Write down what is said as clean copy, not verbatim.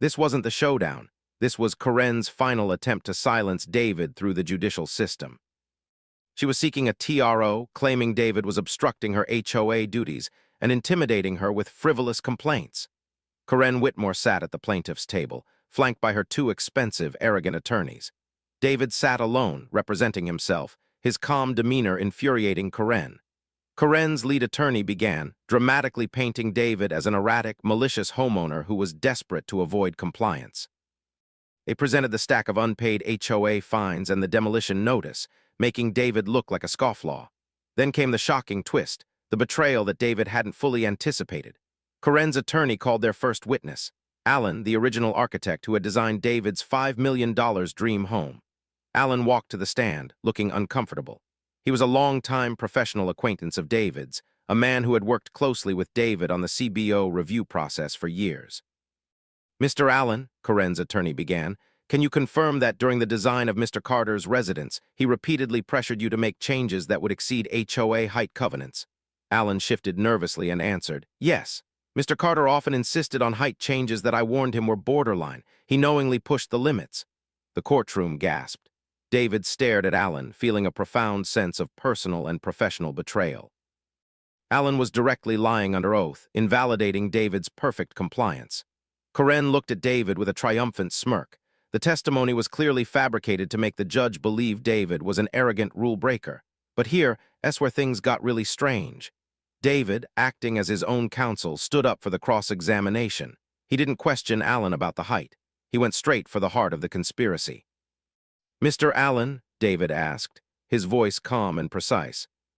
This wasn't the showdown. This was Corinne's final attempt to silence David through the judicial system. She was seeking a TRO, claiming David was obstructing her HOA duties and intimidating her with frivolous complaints. Corinne Whitmore sat at the plaintiff's table, flanked by her two expensive, arrogant attorneys. David sat alone, representing himself, his calm demeanor infuriating Corinne. Corinne's lead attorney began, dramatically painting David as an erratic, malicious homeowner who was desperate to avoid compliance. They presented the stack of unpaid HOA fines and the demolition notice, making David look like a scofflaw. Then came the shocking twist, the betrayal that David hadn't fully anticipated. Corinne's attorney called their first witness, Alan, the original architect who had designed David's $5 million dream home. Alan walked to the stand, looking uncomfortable. He was a long-time professional acquaintance of David's, a man who had worked closely with David on the CBO review process for years. "Mr. Allen," Corinne's attorney began, "can you confirm that during the design of Mr. Carter's residence, he repeatedly pressured you to make changes that would exceed HOA height covenants?" Allen shifted nervously and answered, "Yes. Mr. Carter often insisted on height changes that I warned him were borderline. He knowingly pushed the limits." The courtroom gasped. David stared at Allen, feeling a profound sense of personal and professional betrayal. Allen was directly lying under oath, invalidating David's perfect compliance. Corinne looked at David with a triumphant smirk. The testimony was clearly fabricated to make the judge believe David was an arrogant rule-breaker. But here, that's where things got really strange. David, acting as his own counsel, stood up for the cross-examination. He didn't question Allen about the height. He went straight for the heart of the conspiracy. "Mr. Allen," David asked, his voice calm and precise,